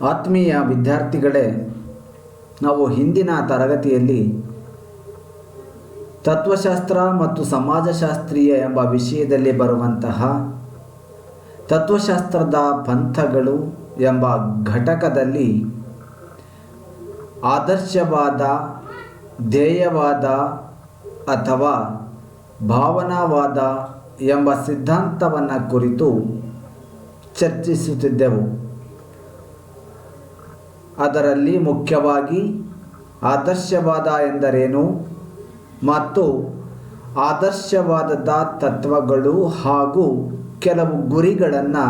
ಆತ್ಮೀಯ ವಿದ್ಯಾರ್ಥಿಗಳೇ, ನಾವು ಹಿಂದಿನ ತರಗತಿಯಲ್ಲಿ ತತ್ವಶಾಸ್ತ್ರ ಮತ್ತು ಸಮಾಜಶಾಸ್ತ್ರೀಯ ಎಂಬ ವಿಷಯದಲ್ಲಿ ಬರುವಂತಹ ತತ್ವಶಾಸ್ತ್ರದ ಪಂಥಗಳು ಎಂಬ ಘಟಕದಲ್ಲಿ ಆದರ್ಶವಾದ, ಧ್ಯೇಯವಾದ ಅಥವಾ ಭಾವನಾವಾದ ಎಂಬ ಸಿದ್ಧಾಂತವನ್ನು ಕುರಿತು ಚರ್ಚಿಸುತ್ತಿದ್ದೆವು. ಅದರಲ್ಲಿ ಮುಖ್ಯವಾಗಿ ಆದರ್ಶವಾದ ಎಂದರೇನು ಮತ್ತು ಆದರ್ಶವಾದದ ತತ್ವಗಳು ಹಾಗೂ ಕೆಲವು ಗುರಿಗಳನ್ನು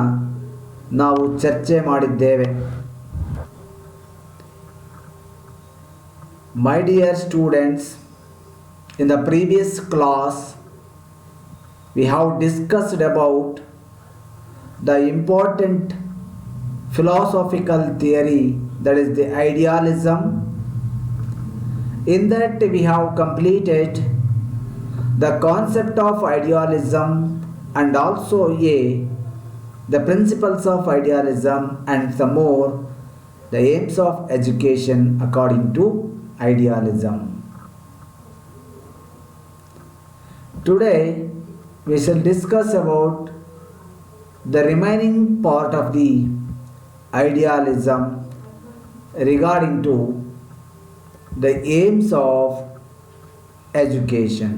ನಾವು ಚರ್ಚೆ ಮಾಡಿದ್ದೇವೆ. My dear students, in the previous class we have discussed about the important philosophical theory, that is the idealism. In that we have completed the concept of idealism and also the principles of idealism and some more the aims of education according to idealism. Today we shall discuss about the remaining part of the idealism regarding to the aims of education.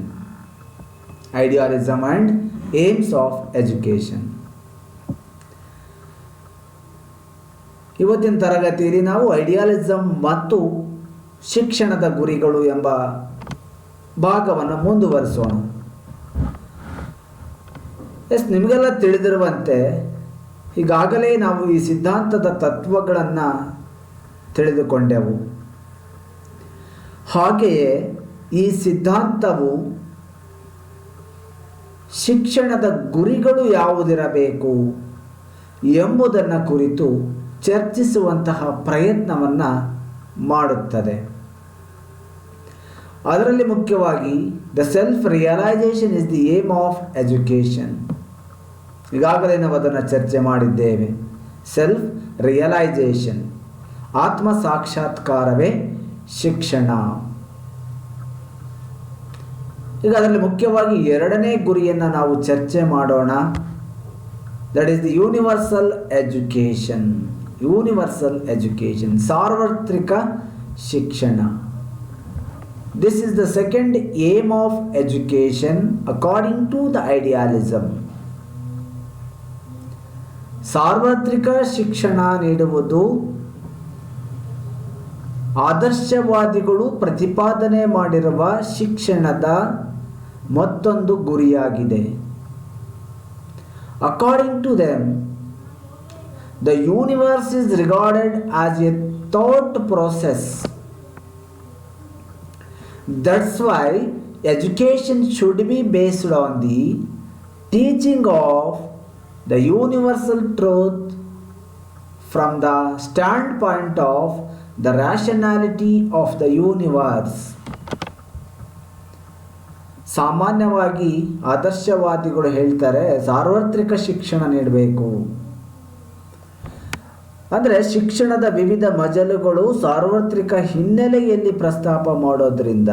Idealism and aims of education. ಇವತ್ತಿನ ತರಗತಿಯಲ್ಲಿ ನಾವು ಐಡಿಯಾಲಿಸಮ್ ಮತ್ತು ಶಿಕ್ಷಣದ ಗುರಿಗಳು ಎಂಬ ಭಾಗವನ್ನು ಮುಂದುವರಿಸೋಣ. ನಿಮಗೆಲ್ಲ ತಿಳಿದಿರುವಂತೆ ಈಗಾಗಲೇ ನಾವು ಈ ಸಿದ್ಧಾಂತದ ತತ್ವಗಳನ್ನು ತಿಳಿದುಕೊಂಡೆವು. ಹಾಗೆಯೇ ಈ ಸಿದ್ಧಾಂತವು ಶಿಕ್ಷಣದ ಗುರಿಗಳು ಯಾವುದಿರಬೇಕು ಎಂಬುದನ್ನು ಕುರಿತು ಚರ್ಚಿಸುವಂತಹ ಪ್ರಯತ್ನವನ್ನು ಮಾಡುತ್ತದೆ. ಅದರಲ್ಲಿ ಮುಖ್ಯವಾಗಿ the self realisation is the aim of education. ಈಗಾಗಲೇ ನಾವು ಅದನ್ನು ಚರ್ಚೆ ಮಾಡಿದ್ದೇವೆ. ಸೆಲ್ಫ್ ರಿಯಲೈಸೇಷನ್, ಆತ್ಮ ಸಾಕ್ಷಾತ್ಕಾರವೇ ಶಿಕ್ಷಣ. ಈಗ ಅದರಲ್ಲಿ ಮುಖ್ಯವಾಗಿ ಎರಡನೇ ಗುರಿಯನ್ನು ನಾವು ಚರ್ಚೆ ಮಾಡೋಣ. That is the universal education. Universal education, ಸಾರ್ವತ್ರಿಕ ಶಿಕ್ಷಣ. This is the second aim of education according to the idealism. ಸಾರ್ವತ್ರಿಕ ಶಿಕ್ಷಣ ನೀಡುವುದು ಆದರ್ಶವಾದಿಗಳು ಪ್ರತಿಪಾದನೆ ಮಾಡಿರುವ ಶಿಕ್ಷಣದ ಮತ್ತೊಂದು ಗುರಿಯಾಗಿದೆ. According to them, the universe is regarded as a thought process. That's why education should be based on the teaching of the universal truth from the standpoint of the rationality of the universe. ಸಾಮಾನ್ಯವಾಗಿ ಆದರ್ಶವಾದಿಗಳು ಹೇಳ್ತಾರೆ ಸಾರ್ವತ್ರಿಕ ಶಿಕ್ಷಣ ನೀಡಬೇಕು. ಅಂದರೆ ಶಿಕ್ಷಣದ ವಿವಿಧ ಮಜಲುಗಳು ಸಾರ್ವತ್ರಿಕ ಹಿನ್ನೆಲೆಯಲ್ಲಿ ಪ್ರಸ್ತಾಪ ಮಾಡೋದ್ರಿಂದ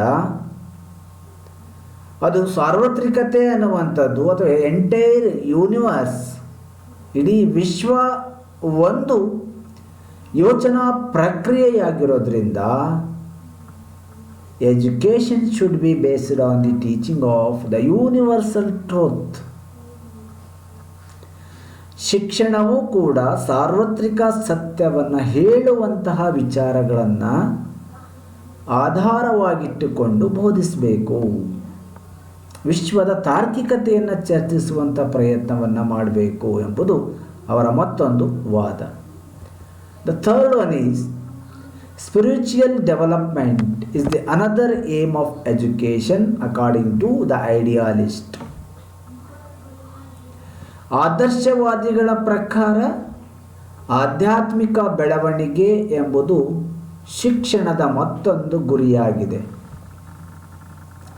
ಅದು ಸಾರ್ವತ್ರಿಕತೆ ಅನ್ನುವಂಥದ್ದು ಅಥವಾ ಎಂಟೈರ್ ಯೂನಿವರ್ಸ್, ಇಡೀ ವಿಶ್ವ ಒಂದು ಯೋಚನಾ ಪ್ರಕ್ರಿಯೆಯಾಗಿರೋದ್ರಿಂದ education should be based on the teaching of the universal truth. ಶಿಕ್ಷಣವೂ ಕೂಡ ಸಾರ್ವತ್ರಿಕ ಸತ್ಯವನ್ನು ಹೇಳುವಂತಹ ವಿಚಾರಗಳನ್ನು ಆಧಾರವಾಗಿಟ್ಟುಕೊಂಡು ಬೋಧಿಸಬೇಕು. ವಿಶ್ವದ ತಾರ್ಕಿಕತೆಯನ್ನು ಚರ್ಚಿಸುವಂಥ ಪ್ರಯತ್ನವನ್ನು ಮಾಡಬೇಕು ಎಂಬುದು ಅವರ ಮತ್ತೊಂದು ವಾದ. The third one is spiritual development is the another aim of education according to the idealist. ಆದರ್ಶವಾದಿಗಳ ಪ್ರಕಾರ ಆಧ್ಯಾತ್ಮಿಕ ಬೆಳವಣಿಗೆ ಎಂಬುದು ಶಿಕ್ಷಣದ ಮತ್ತೊಂದು ಗುರಿಯಾಗಿದೆ.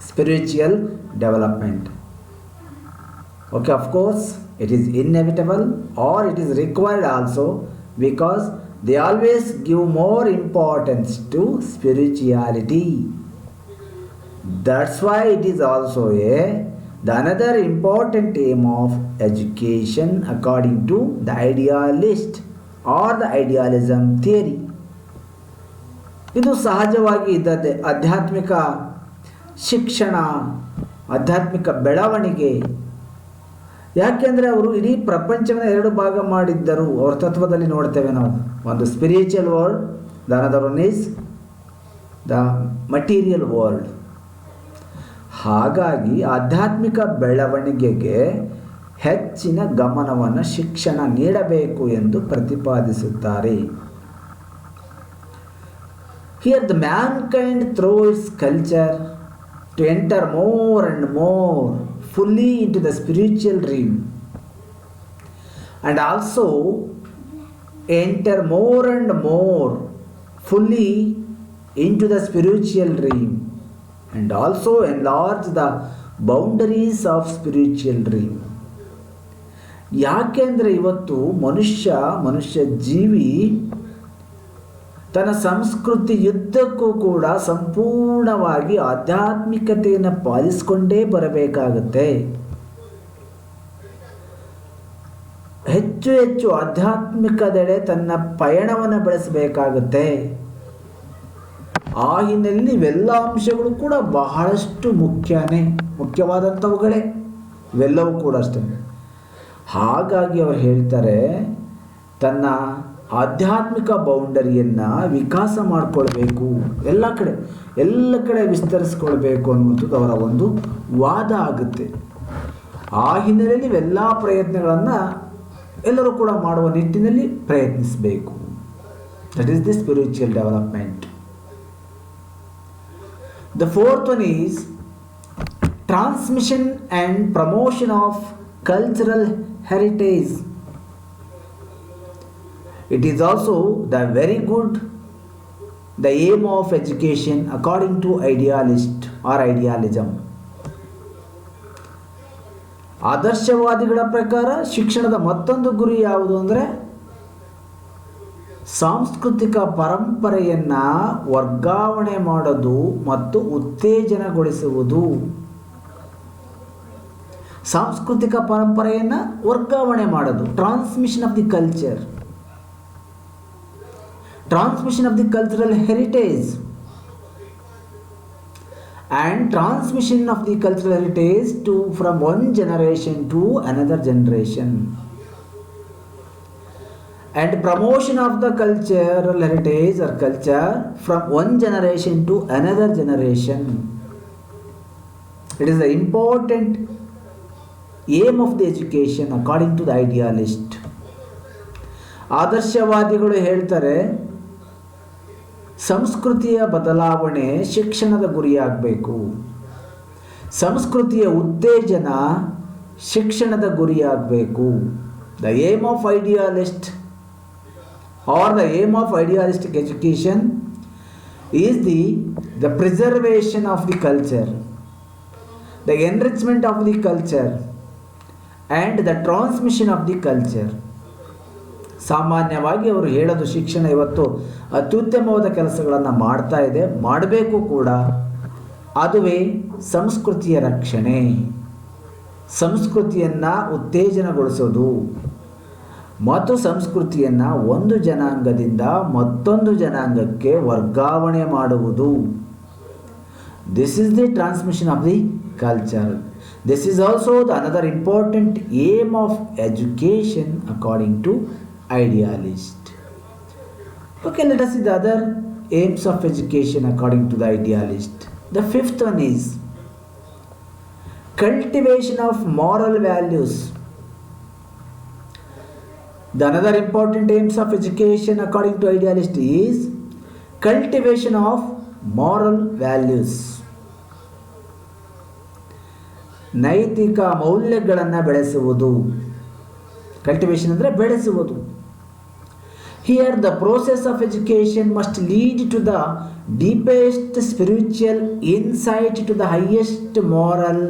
spiritual development. Okay, of course, it is inevitable or it is required also because they always give more importance to spirituality. That's why it is also the another important aim of education according to the idealist or the idealism theory. ಇದು ಸಹಜವಾಗಿ ಇದ್ದದ್ದೇ. ಆಧ್ಯಾತ್ಮಿಕ ಶಿಕ್ಷಣ, ಆಧ್ಯಾತ್ಮಿಕ ಬೆಳವಣಿಗೆ. ಯಾಕೆಂದರೆ ಅವರು ಇಡೀ ಪ್ರಪಂಚವನ್ನು ಎರಡು ಭಾಗ ಮಾಡಿದ್ದರು. ಅವರ ತತ್ವದಲ್ಲಿ ನೋಡ್ತೇವೆ ನಾವು, ಒಂದು spiritual world, the another one is the material world. ಹಾಗಾಗಿ ಆಧ್ಯಾತ್ಮಿಕ ಬೆಳವಣಿಗೆಗೆ ಹೆಚ್ಚಿನ ಗಮನವನ್ನು ಶಿಕ್ಷಣ ನೀಡಬೇಕು ಎಂದು ಪ್ರತಿಪಾದಿಸುತ್ತಾರೆ. Here the mankind through its culture to enter more and more fully into the spiritual realm, and also enter more and more fully into the spiritual realm, and also enlarge the boundaries of spiritual realm. ಯಾಕೆಂದರೆ ಇವತ್ತು ಮನುಷ್ಯ ಜೀವಿ ತನ್ನ ಸಂಸ್ಕೃತಿ ಯುದ್ಧಕ್ಕೂ ಕೂಡ ಸಂಪೂರ್ಣವಾಗಿ ಆಧ್ಯಾತ್ಮಿಕತೆಯನ್ನು ಪಾಲಿಸಿಕೊಂಡೇ ಬರಬೇಕಾಗುತ್ತೆ. ಹೆಚ್ಚು ಹೆಚ್ಚು ಆಧ್ಯಾತ್ಮಿಕದೆಡೆ ತನ್ನ ಪಯಣವನ್ನು ಬೆಳೆಸಬೇಕಾಗುತ್ತೆ. ಆ ಹಿನ್ನೆಲೆಯಲ್ಲಿ ಇವೆಲ್ಲ ಅಂಶಗಳು ಕೂಡ ಬಹಳಷ್ಟು ಮುಖ್ಯವಾದಂಥವುಗಳೇ ಇವೆಲ್ಲವೂ ಕೂಡ ಅಷ್ಟೇ. ಹಾಗಾಗಿ ಅವರು ಹೇಳ್ತಾರೆ, ತನ್ನ ಆಧ್ಯಾತ್ಮಿಕ ಬೌಂಡರಿಯನ್ನು ವಿಕಾಸ ಮಾಡಿಕೊಳ್ಬೇಕು, ಎಲ್ಲ ಕಡೆ ವಿಸ್ತರಿಸ್ಕೊಳ್ಬೇಕು ಅನ್ನುವಂಥದ್ದು ಅವರ ಒಂದು ವಾದ ಆಗುತ್ತೆ. ಆ ಹಿನ್ನೆಲೆಯಲ್ಲಿ ಇವೆಲ್ಲ ಪ್ರಯತ್ನಗಳನ್ನು ಎಲ್ಲರೂ ಕೂಡ ಮಾಡುವ ನಿಟ್ಟಿನಲ್ಲಿ ಪ್ರಯತ್ನಿಸಬೇಕು. That is the spiritual development. The fourth one is transmission and promotion of cultural heritage. It is also the aim of education according to idealist or idealism. ಆದರ್ಶವಾದಿಗಳ ಪ್ರಕಾರ ಶಿಕ್ಷಣದ ಮತ್ತೊಂದು ಗುರಿ ಯಾವುದು ಅಂದರೆ ಸಾಂಸ್ಕೃತಿಕ ಪರಂಪರೆಯನ್ನು ವರ್ಗಾವಣೆ ಮಾಡೋದು ಮತ್ತು ಉತ್ತೇಜನಗೊಳಿಸುವುದು. ಸಾಂಸ್ಕೃತಿಕ ಪರಂಪರೆಯನ್ನು ವರ್ಗಾವಣೆ ಮಾಡೋದು, transmission of the culture, transmission of the cultural heritage, and transmission of the cultural heritage from one generation to another generation, and promotion of the cultural heritage or culture from one generation to another generation. It is the important aim of the education according to the idealist. ಆದರ್ಶವಾದಿಗಳು ಹೇಳ್ತಾರೆ, ಸಂಸ್ಕೃತಿಯ ಬದಲಾವಣೆ ಶಿಕ್ಷಣದ ಗುರಿಯಾಗಬೇಕು, ಸಂಸ್ಕೃತಿಯ ಉತ್ತೇಜನ ಶಿಕ್ಷಣದ ಗುರಿಯಾಗಬೇಕು. The aim of idealist or the aim of idealistic education is the preservation of the culture, the enrichment of the culture and the transmission of the culture. ಸಾಮಾನ್ಯವಾಗಿ ಅವರು ಹೇಳೋದು, ಶಿಕ್ಷಣ ಇವತ್ತು ಅತ್ಯುತ್ತಮವಾದ ಕೆಲಸಗಳನ್ನು ಮಾಡ್ತಾ ಇದೆ, ಮಾಡಬೇಕು ಕೂಡ. ಅದುವೇ ಸಂಸ್ಕೃತಿಯ ರಕ್ಷಣೆ, ಸಂಸ್ಕೃತಿಯನ್ನು ಉತ್ತೇಜನಗೊಳಿಸೋದು ಮತ್ತು ಸಂಸ್ಕೃತಿಯನ್ನು ಒಂದು ಜನಾಂಗದಿಂದ ಮತ್ತೊಂದು ಜನಾಂಗಕ್ಕೆ ವರ್ಗಾವಣೆ ಮಾಡುವುದು. This is the transmission of the culture. This is also the another important aim of education according to idealist. Okay, let us see the other aims of education according to the idealist. The fifth one is cultivation of moral values. The another important aims of education according to idealist is cultivation of moral values. ನೈತಿಕ ಮೌಲ್ಯಗಳನ್ನು ಬೆಳೆಸುವುದು. Cultivation ಅಂದರೆ ಬೆಳೆಸುವುದು. Here the process of education must lead to the deepest spiritual insight, to the highest moral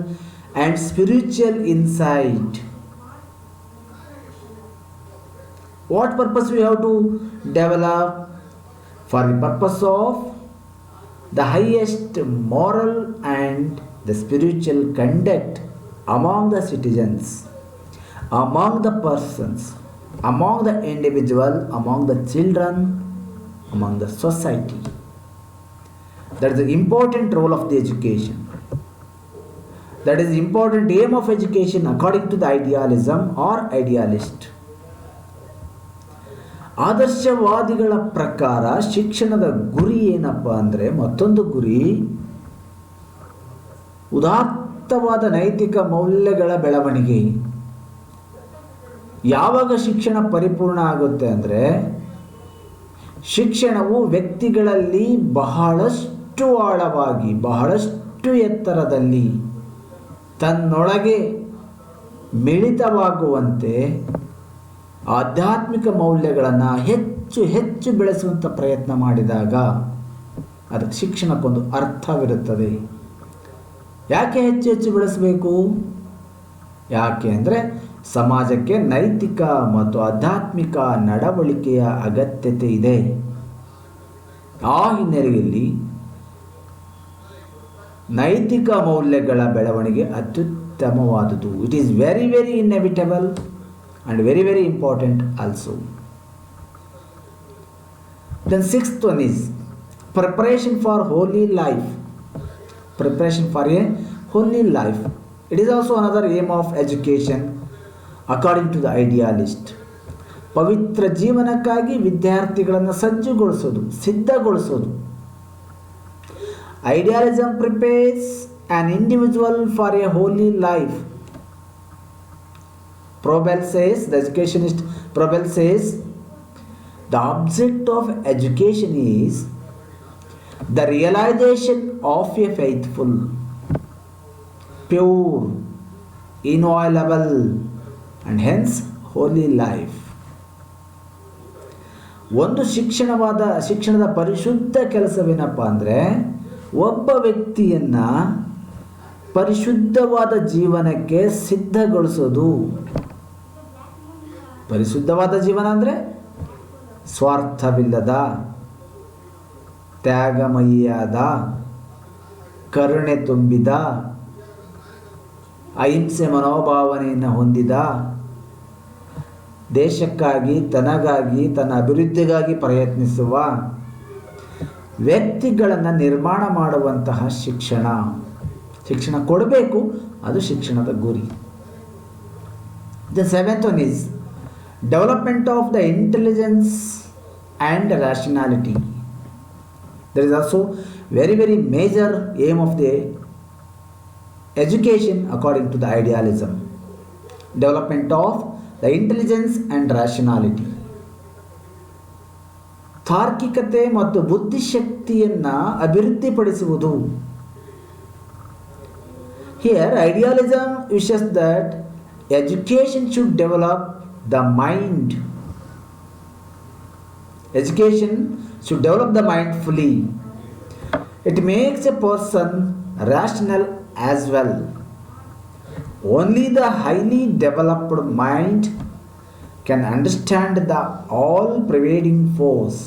and spiritual insight. What purpose we have to develop? For the purpose of the highest moral and the spiritual conduct among the citizens, among the persons, among the individual, among the children, among the society. That is the important role of the education. That is the important aim of education according to the idealism or idealist. ಆದರ್ಶವಾದಿಗಳ ಪ್ರಕಾರ ಶಿಕ್ಷಣದ ಗುರಿ ಏನಪ್ಪ ಅಂದರೆ, ಮತ್ತೊಂದು ಗುರಿ ಉದಾತ್ತವಾದ ನೈತಿಕ ಮೌಲ್ಯಗಳ ಬೆಳವಣಿಗೆ. ಯಾವಾಗ ಶಿಕ್ಷಣ ಪರಿಪೂರ್ಣ ಆಗುತ್ತೆ ಅಂದರೆ, ಶಿಕ್ಷಣವು ವ್ಯಕ್ತಿಗಳಲ್ಲಿ ಬಹಳಷ್ಟು ಆಳವಾಗಿ, ಬಹಳಷ್ಟು ಎತ್ತರದಲ್ಲಿ ತನ್ನೊಳಗೆ ಮಿಳಿತವಾಗುವಂತೆ ಆಧ್ಯಾತ್ಮಿಕ ಮೌಲ್ಯಗಳನ್ನು ಹೆಚ್ಚು ಹೆಚ್ಚು ಬೆಳೆಸುವಂಥ ಪ್ರಯತ್ನ ಮಾಡಿದಾಗ ಅದಕ್ಕೆ ಶಿಕ್ಷಣಕ್ಕೊಂದು ಅರ್ಥವಿರುತ್ತದೆ. ಯಾಕೆ ಹೆಚ್ಚು ಹೆಚ್ಚು ಬೆಳೆಸಬೇಕು? ಯಾಕೆ ಅಂದರೆ ಸಮಾಜಕ್ಕೆ ನೈತಿಕ ಮತ್ತು ಆಧ್ಯಾತ್ಮಿಕ ನಡವಳಿಕೆಯ ಅಗತ್ಯತೆ ಇದೆ. ಆ ಹಿನ್ನೆಲೆಯಲ್ಲಿ ನೈತಿಕ ಮೌಲ್ಯಗಳ ಬೆಳವಣಿಗೆ ಅತ್ಯುತ್ತಮವಾದುದು. It is very very inevitable and very very important also. Then sixth one is preparation for holy life. Preparation for a holy life. It is also another aim of education according to the idealist. ಪವಿತ್ರ ಜೀವನಕ್ಕಾಗಿ ವಿದ್ಯಾರ್ಥಿಗಳನ್ನು ಸಜ್ಜುಗೊಳಿಸೋದು, ಸಿದ್ಧಗೊಳಿಸೋದು. Idealism prepares an individual for a holy life. Probel says, the educationist Probel says, the object of education is the realization of a faithful, pure, inviolable and hence holy life. ಒಂದು ಶಿಕ್ಷಣದ ಪರಿಶುದ್ಧ ಕೆಲಸವೇನಪ್ಪ ಅಂದರೆ, ಒಬ್ಬ ವ್ಯಕ್ತಿಯನ್ನು ಪರಿಶುದ್ಧವಾದ ಜೀವನಕ್ಕೆ ಸಿದ್ಧಗೊಳಿಸೋದು. ಪರಿಶುದ್ಧವಾದ ಜೀವನ ಅಂದರೆ ಸ್ವಾರ್ಥವಿಲ್ಲದ, ತ್ಯಾಗಮಯಿಯಾದ, ಕರುಣೆ ತುಂಬಿದ, ಅಹಿಂಸೆ ಮನೋಭಾವನೆಯನ್ನು ಹೊಂದಿದ, ದೇಶಕ್ಕಾಗಿ, ತನಗಾಗಿ, ತನ್ನ ಅಭಿವೃದ್ಧಿಗಾಗಿ ಪ್ರಯತ್ನಿಸುವ ವ್ಯಕ್ತಿಗಳನ್ನು ನಿರ್ಮಾಣ ಮಾಡುವಂತಹ ಶಿಕ್ಷಣ ಕೊಡಬೇಕು. ಅದು ಶಿಕ್ಷಣದ ಗುರಿ. The seventh one is development of the intelligence and rationality. There is also very very major aim of the education according to the idealism. Development of the intelligence and rationality. ತಾರ್ಕಿಕತೆ ಮತ್ತು ಬುದ್ಧಿಶಕ್ತಿಯನ್ನು ಅಭಿವೃದ್ಧಿಪಡಿಸುವುದು. Here idealism wishes that education should develop the mind. Education should develop the mind fully. It makes a person rational as well. Only the highly developed mind can understand the all-pervading force,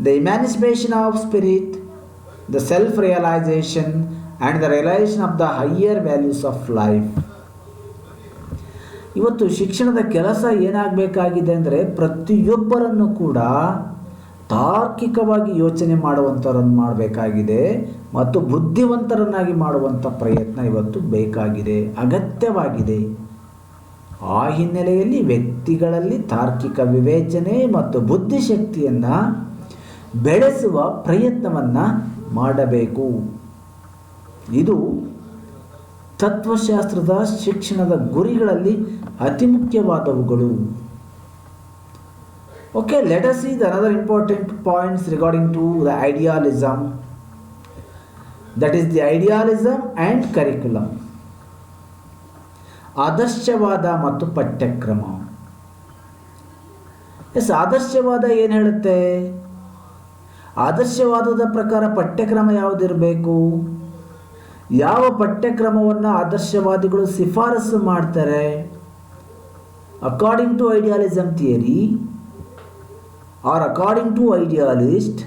the emancipation of spirit, the self-realization and the realization of the higher values of life. ಇವತ್ತು ಶಿಕ್ಷಣದ ಕೆಲಸ ಏನಾಗಬೇಕಾಗಿದೆ ಅಂದರೆ, ಪ್ರತಿಯೊಬ್ಬರನ್ನು ಕೂಡ ತಾರ್ಕಿಕವಾಗಿ ಯೋಚನೆ ಮಾಡುವಂಥವ್ರನ್ನು ಮಾಡಬೇಕಾಗಿದೆ ಮತ್ತು ಬುದ್ಧಿವಂತರನ್ನಾಗಿ ಮಾಡುವಂಥ ಪ್ರಯತ್ನ ಇವತ್ತು ಬೇಕಾಗಿದೆ, ಅಗತ್ಯವಾಗಿದೆ. ಆ ಹಿನ್ನೆಲೆಯಲ್ಲಿ ವ್ಯಕ್ತಿಗಳಲ್ಲಿ ತಾರ್ಕಿಕ ವಿವೇಚನೆ ಮತ್ತು ಬುದ್ಧಿಶಕ್ತಿಯನ್ನು ಬೆಳೆಸುವ ಪ್ರಯತ್ನವನ್ನು ಮಾಡಬೇಕು. ಇದು ತತ್ವಶಾಸ್ತ್ರದ ಶಿಕ್ಷಣದ ಗುರಿಗಳಲ್ಲಿ ಅತಿ ಮುಖ್ಯವಾದವುಗಳು. Okay, let us see the another important points regarding to the idealism. That is the idealism and curriculum. ಆದರ್ಶವಾದ ಮತ್ತು ಪಠ್ಯಕ್ರಮ. ಆದರ್ಶವಾದ ಏನು ಹೇಳುತ್ತೆ? ಆದರ್ಶವಾದದ ಪ್ರಕಾರ ಪಠ್ಯಕ್ರಮ ಯಾವುದಿರಬೇಕು? ಯಾವ ಪಠ್ಯಕ್ರಮವನ್ನು ಆದರ್ಶವಾದಿಗಳು ಶಿಫಾರಸು ಮಾಡ್ತಾರೆ? According to idealism theory or according to idealist,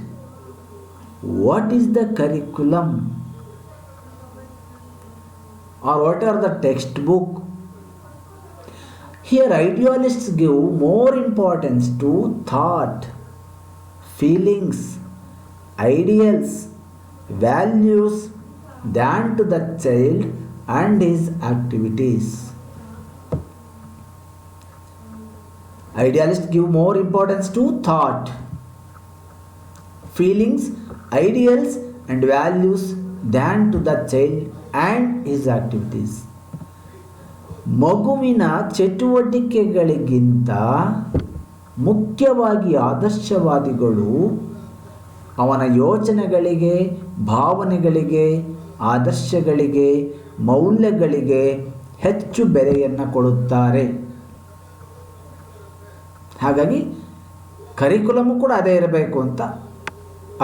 what is the curriculum or what are the textbook? Here idealists give more importance to thought, feelings, ideals, values than to the child and his activities. Idealists give more importance to thought, feelings, ideals and values than to the child and his activities. ಮಗುವಿನ ಚಟುವಟಿಕೆಗಳಿಗಿಂತ ಮುಖ್ಯವಾಗಿ ಆದರ್ಶವಾದಿಗಳು ಅವನ ಯೋಚನೆಗಳಿಗೆ, ಭಾವನೆಗಳಿಗೆ, ಆದರ್ಶಗಳಿಗೆ, ಮೌಲ್ಯಗಳಿಗೆ ಹೆಚ್ಚು ಬೆಲೆಯನ್ನು ಕೊಡುತ್ತಾರೆ. ಹಾಗಾಗಿ curriculum ಕೂಡ ಅದೇ ಇರಬೇಕು ಅಂತ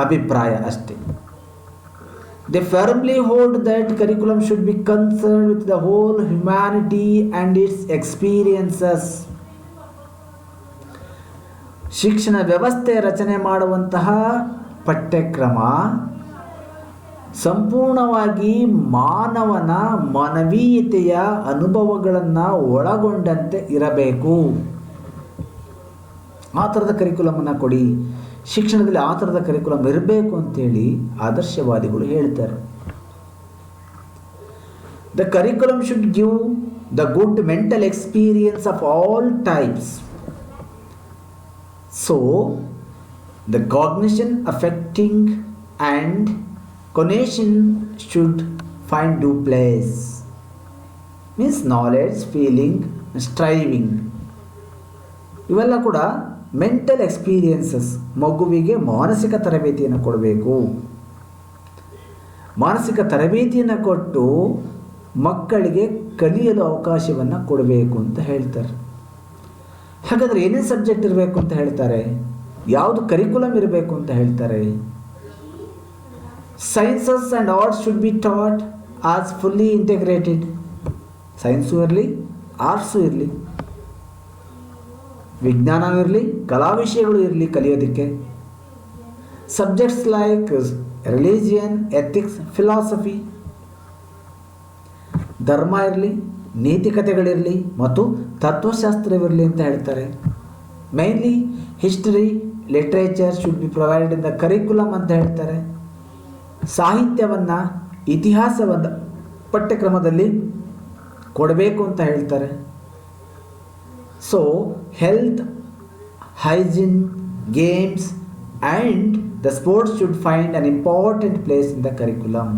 ಅಭಿಪ್ರಾಯ ಅಷ್ಟೇ. They firmly hold that curriculum should be concerned with the whole humanity and its experiences. ಶಿಕ್ಷಣ ವ್ಯವಸ್ಥೆ ರಚನೆ ಮಾಡುವಂತಹ ಪಠ್ಯಕ್ರಮ ಸಂಪೂರ್ಣವಾಗಿ ಮಾನವನ ಮಾನವೀಯತೆಯ ಅನುಭವಗಳನ್ನು ಒಳಗೊಂಡಂತೆ ಇರಬೇಕು. ಆ ಥರದ ಕರಿಕ್ಯುಲಮನ್ನು ಕೊಡಿ, ಶಿಕ್ಷಣದಲ್ಲಿ ಆ ಥರದ ಕರಿಕ್ಯುಲಮ್ ಇರಬೇಕು ಅಂತೇಳಿ ಆದರ್ಶವಾದಿಗಳು ಹೇಳ್ತಾರೆ. The curriculum should give the good mental experience of all types. So the cognition, affecting and conation should find due place. Means knowledge, feeling, striving ಇವೆಲ್ಲ ಕೂಡ ಮೆಂಟಲ್ ಎಕ್ಸ್ಪೀರಿಯನ್ಸಸ್. ಮಗುವಿಗೆ ಮಾನಸಿಕ ತರಬೇತಿಯನ್ನು ಕೊಡಬೇಕು. ಮಾನಸಿಕ ತರಬೇತಿಯನ್ನು ಕೊಟ್ಟು ಮಕ್ಕಳಿಗೆ ಕಲಿಯಲು ಅವಕಾಶವನ್ನು ಕೊಡಬೇಕು ಅಂತ ಹೇಳ್ತಾರೆ. ಹಾಗಾದರೆ ಏನೇನು ಸಬ್ಜೆಕ್ಟ್ ಇರಬೇಕು ಅಂತ ಹೇಳ್ತಾರೆ? ಯಾವುದು ಕರಿಕ್ಯುಲಮ್ ಇರಬೇಕು ಅಂತ ಹೇಳ್ತಾರೆ? Sciences and arts should be taught as fully integrated. Science ಇರಲಿ, ಆರ್ಟ್ಸು ಇರಲಿ, ವಿಜ್ಞಾನವೂ ಇರಲಿ, ಕಲಾ ವಿಷಯಗಳು ಇರಲಿ ಕಲಿಯೋದಕ್ಕೆ. Subjects like religion, ethics, philosophy, ಧರ್ಮ ಇರಲಿ, ನೀತಿಕತೆಗಳಿರಲಿ ಮತ್ತು ತತ್ವಶಾಸ್ತ್ರವಿರಲಿ ಅಂತ ಹೇಳ್ತಾರೆ. Mainly history, literature should be provided in the curriculum ಅಂತ ಹೇಳ್ತಾರೆ. ಸಾಹಿತ್ಯವನ್ನು, ಇತಿಹಾಸವನ್ನು ಪಠ್ಯಕ್ರಮದಲ್ಲಿ ಕೊಡಬೇಕು ಅಂತ ಹೇಳ್ತಾರೆ. So health, hygiene, games and the sports should find an important place in the curriculum.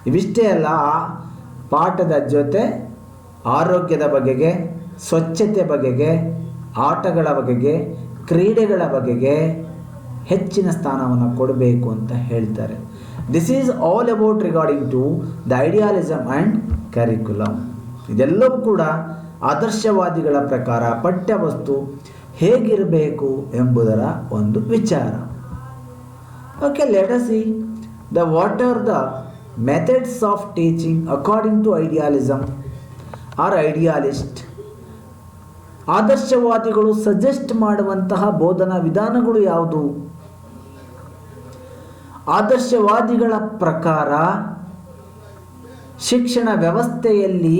ಇವಿಷ್ಟೇ ಅಲ್ಲ, ಪಾಠದ ಜೊತೆ ಆರೋಗ್ಯದ ಬಗೆಗೆ, ಸ್ವಚ್ಛತೆ ಬಗೆಗೆ, ಆಟಗಳ ಬಗೆಗೆ, ಕ್ರೀಡೆಗಳ ಬಗೆಗೆ ಹೆಚ್ಚಿನ ಸ್ಥಾನವನ್ನು ಕೊಡಬೇಕು ಅಂತ ಹೇಳ್ತಾರೆ. This is all about regarding to the idealism and curriculum. ಇದೆಲ್ಲವೂ ಕೂಡ ಆದರ್ಶವಾದಿಗಳ ಪ್ರಕಾರ ಪಠ್ಯವಸ್ತು ಹೇಗಿರಬೇಕು ಎಂಬುದರ ಒಂದು ವಿಚಾರ. Okay, let us see the what are the methods of teaching according to idealism or idealist. ಆದರ್ಶವಾದಿಗಳು ಸಜೆಸ್ಟ್ ಮಾಡುವಂತಹ ಬೋಧನಾ ವಿಧಾನಗಳು ಯಾವುದು? ಆದರ್ಶವಾದಿಗಳ ಪ್ರಕಾರ ಶಿಕ್ಷಣ ವ್ಯವಸ್ಥೆಯಲ್ಲಿ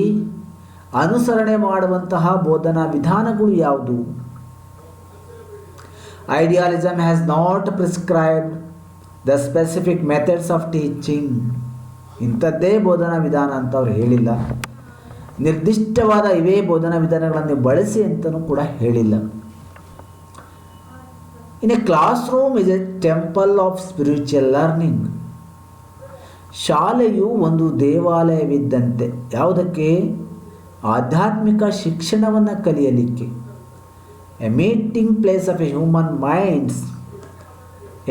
ಅನುಸರಣೆ ಮಾಡುವಂತಹ ಬೋಧನಾ ವಿಧಾನಗಳು ಯಾವುದು? Idealism has not prescribed the specific methods of teaching. ಇಂಥದ್ದೇ ಬೋಧನಾ ವಿಧಾನ ಅಂತ ಅವ್ರು ಹೇಳಿಲ್ಲ. ನಿರ್ದಿಷ್ಟವಾದ ಇವೇ ಬೋಧನಾ ವಿಧಾನಗಳನ್ನು ಬಳಸಿ ಅಂತಲೂ ಕೂಡ ಹೇಳಿಲ್ಲ. In a class room is a temple of spiritual learning. ಶಾಲೆಯು ಒಂದು ದೇವಾಲಯವಿದ್ದಂತೆ. ಯಾವುದಕ್ಕೆ? ಆಧ್ಯಾತ್ಮಿಕ ಶಿಕ್ಷಣವನ್ನು ಕಲಿಯಲಿಕ್ಕೆ. A meeting place of a human minds,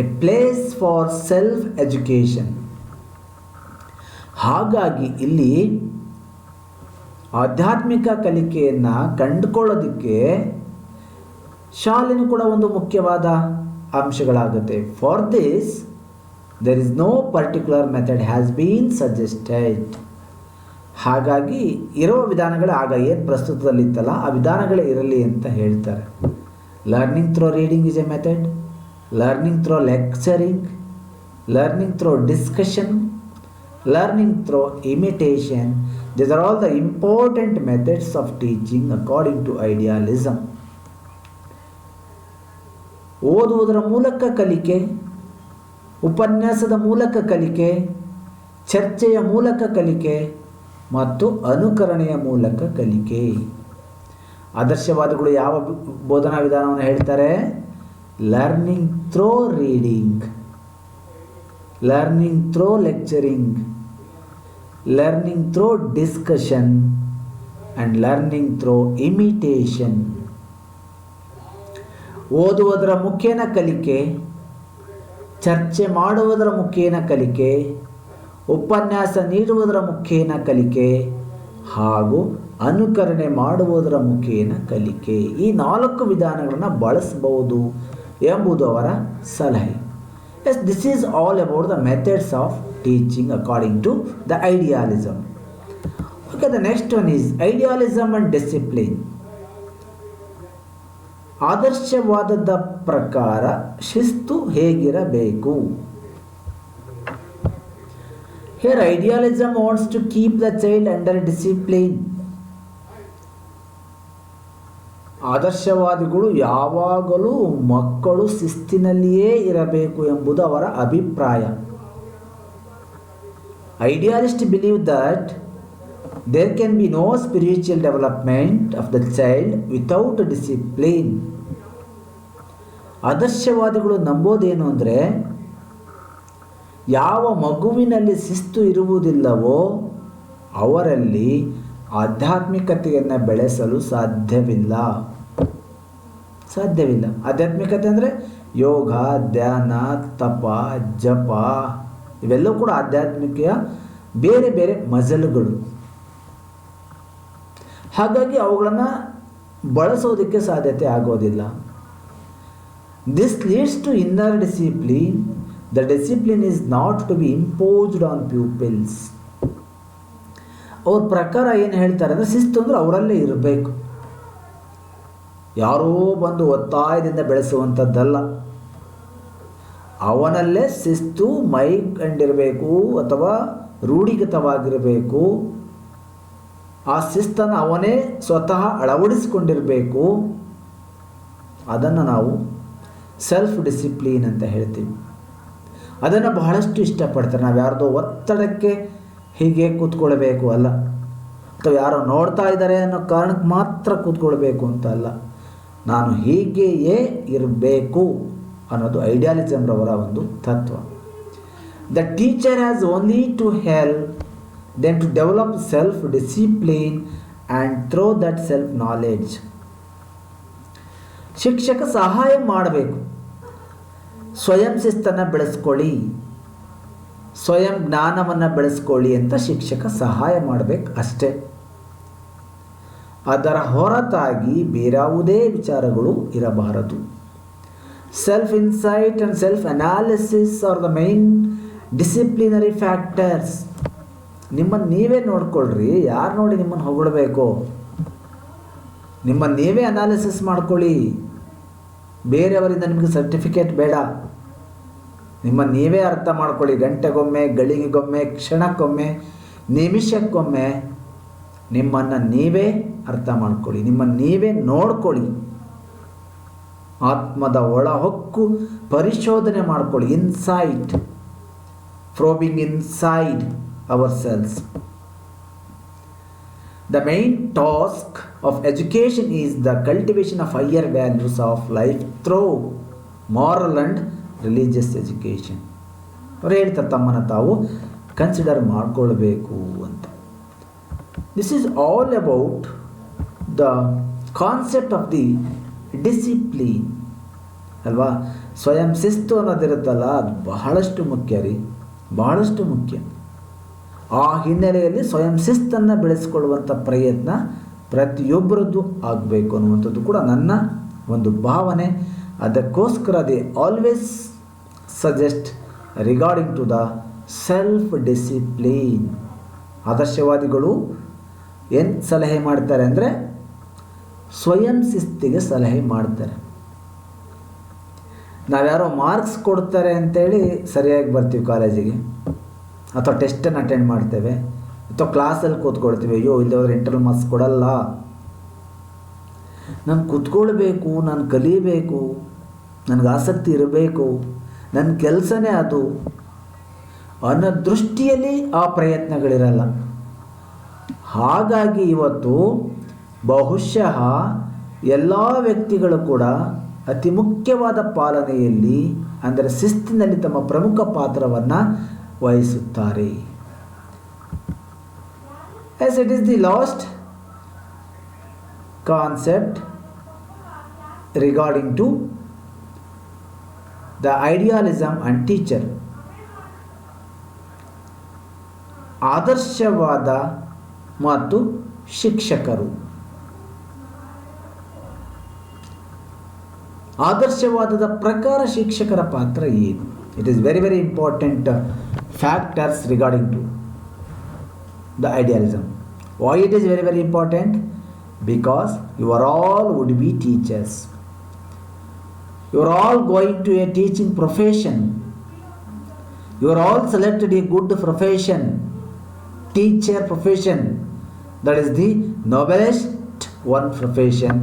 a place for self education. ಹಾಗಾಗಿ ಇಲ್ಲಿ ಆಧ್ಯಾತ್ಮಿಕ ಕಲಿಕೆಯನ್ನು ಕಂಡುಕೊಳ್ಳೋದಕ್ಕೆ ಶಾಲೆನೂ ಕೂಡ ಒಂದು ಮುಖ್ಯವಾದ ಅಂಶಗಳಾಗುತ್ತೆ. For this there is no particular method has been suggested. ಹಾಗಾಗಿ ಇರೋ ವಿಧಾನಗಳೇ ಆಗ ಏನು ಪ್ರಸ್ತುತದಲ್ಲಿತ್ತಲ್ಲ ಆ ವಿಧಾನಗಳೇ ಇರಲಿ ಅಂತ ಹೇಳ್ತಾರೆ. Learning through reading is a method, learning through lecturing, learning through discussion, learning through imitation. These are all the important methods of teaching according to idealism. ಓದುವುದರ ಮೂಲಕ ಕಲಿಕೆ, ಉಪನ್ಯಾಸದ ಮೂಲಕ ಕಲಿಕೆ, ಚರ್ಚೆಯ ಮೂಲಕ ಕಲಿಕೆ ಮತ್ತು ಅನುಕರಣೆಯ ಮೂಲಕ ಕಲಿಕೆ. ಆದರ್ಶವಾದಿಗಳು ಯಾವ ಬೋಧನಾ ವಿಧಾನವನ್ನು ಹೇಳ್ತಾರೆ? Learning through reading, learning through lecturing, learning through discussion and learning through imitation. ಓದುವುದರ ಮುಖೇನ ಕಲಿಕೆ, ಚರ್ಚೆ ಮಾಡುವುದರ ಮುಖೇನ ಕಲಿಕೆ, ಉಪನ್ಯಾಸ ನೀಡುವುದರ ಮುಖೇನ ಕಲಿಕೆ ಹಾಗೂ ಅನುಕರಣೆ ಮಾಡುವುದರ ಮುಖೇನ ಕಲಿಕೆ. ಈ 4 ವಿಧಾನಗಳನ್ನು ಬಳಸಬಹುದು ಎಂಬುದು ಅವರ ಸಲಹೆ. Yes, this is all about the methods of teaching according to the idealism. Okay, the next one is idealism and discipline. ಆದರ್ಶವಾದದ ಪ್ರಕಾರ ಶಿಸ್ತು ಹೇಗಿರಬೇಕು? Here idealism wants to keep the child under discipline. ಆದರ್ಶವಾದಿಗಳು ಯಾವಾಗಲೂ ಮಕ್ಕಳು ಶಿಸ್ತಿನಲ್ಲಿಯೇ ಇರಬೇಕು ಎಂಬುದು ಅವರ ಅಭಿಪ್ರಾಯ. Idealists believe that there can be no spiritual development of the child without discipline. ಆದರ್ಶವಾದಿಗಳು ನಂಬೋದೇನು ಅಂದರೆ, ಯಾವ ಮಗುವಿನಲ್ಲಿ ಶಿಸ್ತು ಇರುವುದಿಲ್ಲವೋ ಅವರಲ್ಲಿ ಆಧ್ಯಾತ್ಮಿಕತೆಯನ್ನು ಬೆಳೆಸಲು ಸಾಧ್ಯವಿಲ್ಲ. ಆಧ್ಯಾತ್ಮಿಕತೆ ಅಂದರೆ ಯೋಗ, ಧ್ಯಾನ, ತಪ, ಜಪ ಇವೆಲ್ಲವೂ ಕೂಡ ಆಧ್ಯಾತ್ಮಿಕೆಯ ಬೇರೆ ಬೇರೆ ಮಜಲುಗಳು. ಹಾಗಾಗಿ ಅವುಗಳನ್ನು ಬಳಸೋದಕ್ಕೆ ಸಾಧ್ಯತೆ ಆಗೋದಿಲ್ಲ. This leads to inner discipline. The discipline is not to be imposed on pupils. ಅವ್ರ ಪ್ರಕಾರ ಏನು ಹೇಳ್ತಾರೆ ಅಂದರೆ, ಶಿಸ್ತು ಅಂದರೆ ಅವರಲ್ಲೇ ಇರಬೇಕು, ಯಾರೋ ಬಂದು ಒತ್ತಾಯದಿಂದ ಬೆಳೆಸುವಂಥದ್ದಲ್ಲ. ಅವನಲ್ಲೇ ಶಿಸ್ತು ಮೈಕೊಂಡಿರಬೇಕು ಅಥವಾ ರೂಢಿಗತವಾಗಿರಬೇಕು. ಆ ಶಿಸ್ತನ್ನು ಅವನೇ ಸ್ವತಃ ಅಳವಡಿಸಿಕೊಂಡಿರಬೇಕು. ಅದನ್ನು ನಾವು ಸೆಲ್ಫ್ ಡಿಸಿಪ್ಲಿನ್ ಅಂತ ಹೇಳ್ತೀವಿ. ಅದನ್ನು ಬಹಳಷ್ಟು ಇಷ್ಟಪಡ್ತಾರೆ. ನಾವು ಯಾರ್ದೋ ಒತ್ತಡಕ್ಕೆ ಹೀಗೆ ಕೂತ್ಕೊಳ್ಬೇಕು ಅಲ್ಲ, ಅಥವಾ ಯಾರೋ ನೋಡ್ತಾ ಇದ್ದಾರೆ ಅನ್ನೋ ಕಾರಣಕ್ಕೆ ಮಾತ್ರ ಕೂತ್ಕೊಳ್ಬೇಕು ಅಂತ ಅಲ್ಲ, ನಾನು ಹೀಗೆಯೇ ಇರಬೇಕು ಅನ್ನೋದು ಐಡಿಯಾಲಿಸಮ್ರವರ ಒಂದು ತತ್ವ. The teacher has only to help them to develop self discipline and through that self knowledge. ಶಿಕ್ಷಕ ಸಹಾಯ ಮಾಡಬೇಕು, ಸ್ವಯಂ ಶಿಸ್ತನ್ನು ಬೆಳೆಸ್ಕೊಳ್ಳಿ, ಸ್ವಯಂ ಜ್ಞಾನವನ್ನು ಬೆಳೆಸ್ಕೊಳ್ಳಿ ಅಂತ ಶಿಕ್ಷಕ ಸಹಾಯ ಮಾಡಬೇಕು ಅಷ್ಟೇ. ಅದರ ಹೊರತಾಗಿ ಬೇರಾವುದೇ ವಿಚಾರಗಳು ಇರಬಾರದು. Self insight and self analysis are the main disciplinary factors. ನಿಮ್ಮನ್ನು ನೀವೇ ನೋಡ್ಕೊಳ್ರಿ, ಯಾರು ನೋಡಿ ನಿಮ್ಮನ್ನು ಹೊಗಳಬೇಕು. ನಿಮ್ಮನ್ನು ನೀವೇ ಅನಾಲಿಸಿಸ್ ಮಾಡ್ಕೊಳ್ಳಿ. ಬೇರೆಯವರಿಂದ ನಿಮಗೆ ಸರ್ಟಿಫಿಕೇಟ್ ಬೇಡ. ನಿಮ್ಮನ್ನು ನೀವೇ ಅರ್ಥ ಮಾಡ್ಕೊಳ್ಳಿ. ಗಂಟೆಗೊಮ್ಮೆ, ಗಳಿಗೆಗೊಮ್ಮೆ, ಕ್ಷಣಕ್ಕೊಮ್ಮೆ, ನಿಮಿಷಕ್ಕೊಮ್ಮೆ ನಿಮ್ಮನ್ನು ನೀವೇ ಅರ್ಥ ಮಾಡ್ಕೊಳ್ಳಿ, ನಿಮ್ಮನ್ನು ನೀವೇ ನೋಡ್ಕೊಳ್ಳಿ. ಆತ್ಮದ ಒಳಹೊಕ್ಕು ಪರಿಶೋಧನೆ ಮಾಡ್ಕೊಳ್ಳಿ. Insight, probing inside ourselves. The main task of education is the cultivation of higher values of life through moral and religious education. ಅವರು ಹೇಳ್ತಾರೆ ತಮ್ಮನ್ನು ತಾವು ಕನ್ಸಿಡರ್ ಮಾಡಿಕೊಳ್ಬೇಕು ಅಂತ. This is all about the concept of the discipline ಅಲ್ವಾ. ಸ್ವಯಂ ಶಿಸ್ತು ಅನ್ನೋದಿರುತ್ತಲ್ಲ, ಅದು ಬಹಳಷ್ಟು ಮುಖ್ಯ ರೀ, ಬಹಳಷ್ಟು ಮುಖ್ಯ. ಆ ಹಿನ್ನೆಲೆಯಲ್ಲಿ ಸ್ವಯಂ ಶಿಸ್ತನ್ನು ಬೆಳೆಸಿಕೊಳ್ಳುವಂಥ ಪ್ರಯತ್ನ ಪ್ರತಿಯೊಬ್ಬರದ್ದು ಆಗಬೇಕು ಅನ್ನುವಂಥದ್ದು ಕೂಡ ನನ್ನ ಒಂದು ಭಾವನೆ. ಅದಕ್ಕೋಸ್ಕರ they always suggest regarding to the self discipline. ಆದರ್ಶವಾದಿಗಳು ಏನು ಸಲಹೆ ಮಾಡ್ತಾರೆ ಅಂದರೆ ಸ್ವಯಂ ಶಿಸ್ತಿಗೆ ಸಲಹೆ ಮಾಡ್ತಾರೆ. ನಾವ್ಯಾರೋ ಮಾರ್ಕ್ಸ್ ಕೊಡ್ತಾರೆ ಅಂತೇಳಿ ಸರಿಯಾಗಿ ಬರ್ತೀವಿ ಕಾಲೇಜಿಗೆ, ಅಥವಾ ಟೆಸ್ಟನ್ನು ಅಟೆಂಡ್ ಮಾಡ್ತೇವೆ, ಅಥವಾ ಕ್ಲಾಸಲ್ಲಿ ಕೂತ್ಕೊಳ್ತೀವಿ. ಅಯ್ಯೋ ಇಲ್ಲಿ ಹೋದ್ರೆ ಇಂಟರ್ನಲ್ ಮಾರ್ಕ್ಸ್ ಕೊಡಲ್ಲ, ನಾನು ಕೂತ್ಕೊಳ್ಬೇಕು, ನಾನು ಕಲಿಬೇಕು, ನನಗೆ ಆಸಕ್ತಿ ಇರಬೇಕು, ನನ್ನ ಕೆಲಸನೇ ಅದು ಅನ್ನೋ ದೃಷ್ಟಿಯಲ್ಲಿ ಆ ಪ್ರಯತ್ನಗಳಿರಲ್ಲ. ಹಾಗಾಗಿ ಇವತ್ತು ಬಹುಶಃ ಎಲ್ಲ ವ್ಯಕ್ತಿಗಳು ಕೂಡ ಅತಿ ಮುಖ್ಯವಾದ ಪಾಲನೆಯಲ್ಲಿ ಅಂದರೆ ಶಿಸ್ತಿನಲ್ಲಿ ತಮ್ಮ ಪ್ರಮುಖ ಪಾತ್ರವನ್ನು ವಹಿಸುತ್ತಾರೆ. As it is the last concept regarding to the idealism and teacher. ಆದರ್ಶವಾದ ಮತ್ತು ಶಿಕ್ಷಕರು. ಆದರ್ಶವಾದದ ಪ್ರಕಾರ ಶಿಕ್ಷಕರ ಪಾತ್ರ ಏನು? It is very very important factors regarding to the idealism. Why it is very very important? Because you are all would be teachers. You are all going to a teaching profession. You are all selected a good profession, teacher profession. That is the noblest one profession.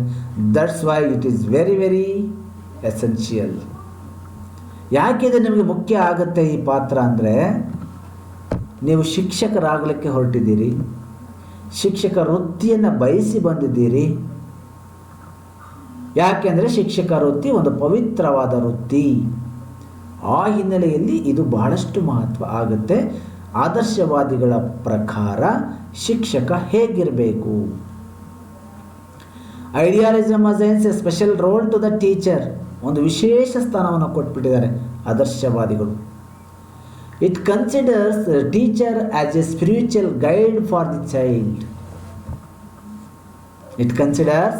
That's why it is very very essential. ಯಾಕೆ ಇದು ನಿಮಗೆ ಮುಖ್ಯ ಆಗುತ್ತೆ ಈ ಪಾತ್ರ ಅಂದರೆ, ನೀವು ಶಿಕ್ಷಕರಾಗಲಿಕ್ಕೆ ಹೊರಟಿದ್ದೀರಿ, ಶಿಕ್ಷಕ ವೃತ್ತಿಯನ್ನು ಬಯಸಿ ಬಂದಿದ್ದೀರಿ. ಯಾಕೆಂದರೆ ಶಿಕ್ಷಕ ವೃತ್ತಿ ಒಂದು ಪವಿತ್ರವಾದ ವೃತ್ತಿ. ಆ ಹಿನ್ನೆಲೆಯಲ್ಲಿ ಇದು ಬಹಳಷ್ಟು ಮಹತ್ವ ಆಗುತ್ತೆ. ಆದರ್ಶವಾದಿಗಳ ಪ್ರಕಾರ ಶಿಕ್ಷಕ ಹೇಗಿರಬೇಕು? Idealism assigns a special role to the teacher. ಒಂದು ವಿಶೇಷ ಸ್ಥಾನವನ್ನು ಕೊಟ್ಬಿಟ್ಟಿದ್ದಾರೆ ಆದರ್ಶವಾದಿಗಳು. It considers the teacher as a spiritual guide for the child. It considers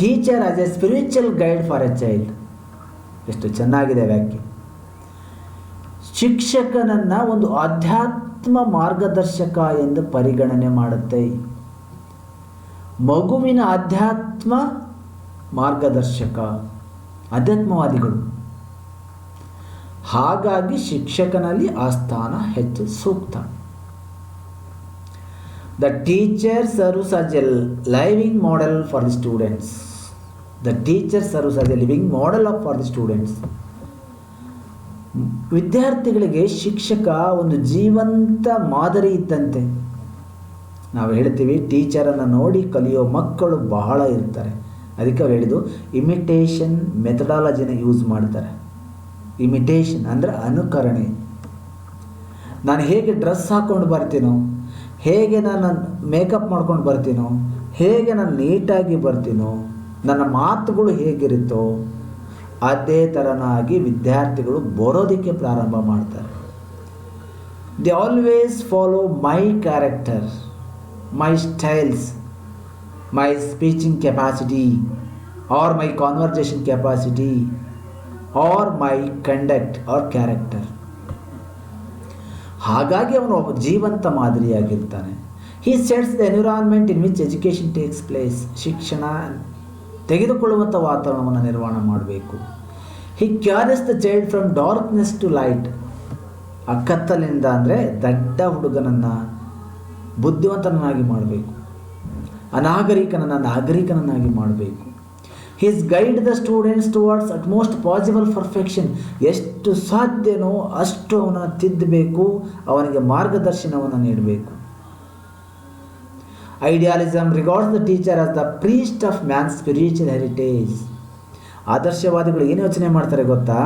teacher as a spiritual guide for a child. ಎಷ್ಟು ಚೆನ್ನಾಗಿದೆ ವ್ಯಾಖ್ಯೆ. ಶಿಕ್ಷಕನನ್ನು ಒಂದು ಆಧ್ಯಾತ್ಮ ಮಾರ್ಗದರ್ಶಕ ಎಂದು ಪರಿಗಣನೆ ಮಾಡುತ್ತೆ. ಮಗುವಿನ ಆಧ್ಯಾತ್ಮ ಮಾರ್ಗದರ್ಶಕ ಆಧ್ಯಾತ್ಮವಾದಿಗಳು. ಹಾಗಾಗಿ ಶಿಕ್ಷಕನಲ್ಲಿ ಆ ಸ್ಥಾನ ಹೆಚ್ಚು ಸೂಕ್ತ. The teacher serves as A living model for the students. The teacher serves as A living model for the students. ವಿದ್ಯಾರ್ಥಿಗಳಿಗೆ ಶಿಕ್ಷಕ ಒಂದು ಜೀವಂತ ಮಾದರಿ ಇದ್ದಂತೆ. ನಾವು ಹೇಳ್ತೀವಿ ಟೀಚರನ್ನು ನೋಡಿ ಕಲಿಯೋ ಮಕ್ಕಳು ಬಹಳ ಇರ್ತಾರೆ. ಅದಕ್ಕೆ ಅವ್ರು ಹೇಳಿದ್ದು ಇಮಿಟೇಷನ್ ಮೆಥಡಾಲಜಿನ ಯೂಸ್ ಮಾಡ್ತಾರೆ. ಇಮಿಟೇಷನ್ ಅಂದರೆ ಅನುಕರಣೆ. ನಾನು ಹೇಗೆ ಡ್ರೆಸ್ ಹಾಕ್ಕೊಂಡು ಬರ್ತೀನೋ, ಹೇಗೆ ನಾನು ಮೇಕಪ್ ಮಾಡ್ಕೊಂಡು ಬರ್ತೀನೋ, ಹೇಗೆ ನಾನು ನೀಟಾಗಿ ಬರ್ತೀನೋ, ನನ್ನ ಮಾತುಗಳು ಹೇಗಿರುತ್ತೋ ಅದೇ ಥರನಾಗಿ ವಿದ್ಯಾರ್ಥಿಗಳು ಬರೋದಕ್ಕೆ ಪ್ರಾರಂಭ ಮಾಡ್ತಾರೆ. They always follow my character, my styles, my speeching capacity or my conversation capacity or my conduct or character. ಹಾಗಾಗಿ ಅವನು ಒಬ್ಬ ಜೀವಂತ ಮಾದರಿಯಾಗಿರ್ತಾನೆ. He sets the environment in which education takes place. ಶಿಕ್ಷಣ ತೆಗೆದುಕೊಳ್ಳುವಂಥ ವಾತಾವರಣವನ್ನು ನಿರ್ಮಾಣ ಮಾಡಬೇಕು. He carries the child from darkness to light. ಆ ಕತ್ತಲಿಂದ ಅಂದರೆ ದಡ್ಡ ಹುಡುಗನನ್ನು ಬುದ್ಧಿವಂತನನ್ನಾಗಿ ಮಾಡಬೇಕು, ಅನಾಗರಿಕನನ್ನು ನಾಗರಿಕನನ್ನಾಗಿ ಮಾಡಬೇಕು. He's guide the students towards utmost possible perfection. ಎಷ್ಟು ಸಾಧ್ಯನೋ ಅಷ್ಟು ಅವನನ್ನು ತಿದ್ದಬೇಕು, ಅವನಿಗೆ ಮಾರ್ಗದರ್ಶನವನ್ನು ನೀಡಬೇಕು. Idealism regards the teacher as the priest of man's spiritual heritage. ಆದರ್ಶವಾದಿಗಳು ಏನು ಯೋಚನೆ ಮಾಡ್ತಾರೆ ಗೊತ್ತಾ?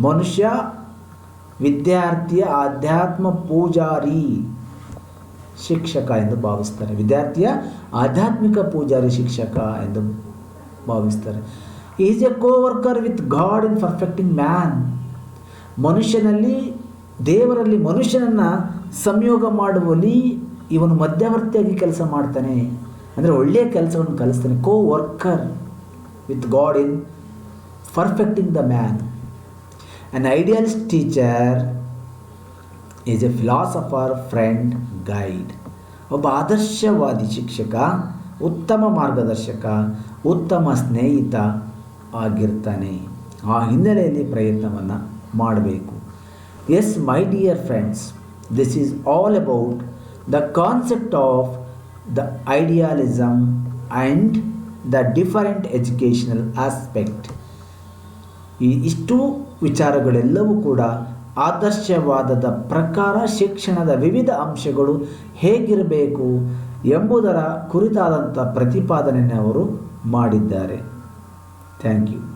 ಮನುಷ್ಯ ವಿದ್ಯಾರ್ಥಿಯ ಆಧ್ಯಾತ್ಮ ಪೂಜಾರಿ ಶಿಕ್ಷಕ ಎಂದು ಭಾವಿಸ್ತಾರೆ. ವಿದ್ಯಾರ್ಥಿಯ ಆಧ್ಯಾತ್ಮಿಕ ಪೂಜಾರಿ ಶಿಕ್ಷಕ ಎಂದು ಭಾವಿಸ್ತಾರೆ. Is a coworker with God in perfecting man. ಮನುಷ್ಯನಲ್ಲಿ ದೇವರಲ್ಲಿ ಮನುಷ್ಯನನ್ನು ಸಂಯೋಗ ಮಾಡುವಲ್ಲಿ ಇವನು ಮಧ್ಯವರ್ತಿಯಾಗಿ ಕೆಲಸ ಮಾಡ್ತಾನೆ, ಅಂದರೆ ಒಳ್ಳೆಯ ಕೆಲಸವನ್ನು ಕಲಿಸ್ತಾನೆ. Coworker with God in perfecting the man. An idealist teacher is a philosopher, friend, guide. ಒಬ್ಬ ಆದರ್ಶವಾದಿ ಶಿಕ್ಷಕ, ಉತ್ತಮ ಮಾರ್ಗದರ್ಶಕ, ಉತ್ತಮ ಸ್ನೇಹಿತ ಆಗಿರ್ತಾನೆ. ಆ ಹಿನ್ನೆಲೆಯಲ್ಲಿ ಪ್ರಯತ್ನವನ್ನು ಮಾಡಬೇಕು. Yes my dear friends, this is all about the concept of the idealism and the different educational aspect. ಇಷ್ಟು ವಿಚಾರಗಳೆಲ್ಲವೂ ಕೂಡ ಆದರ್ಶವಾದದ ಪ್ರಕಾರ ಶಿಕ್ಷಣದ ವಿವಿಧ ಅಂಶಗಳು ಹೇಗಿರಬೇಕು ಎಂಬುದರ ಕುರಿತಾದಂಥ ಪ್ರತಿಪಾದನೆಯನ್ನು ಅವರು ಮಾಡಿದ್ದಾರೆ. Thank you.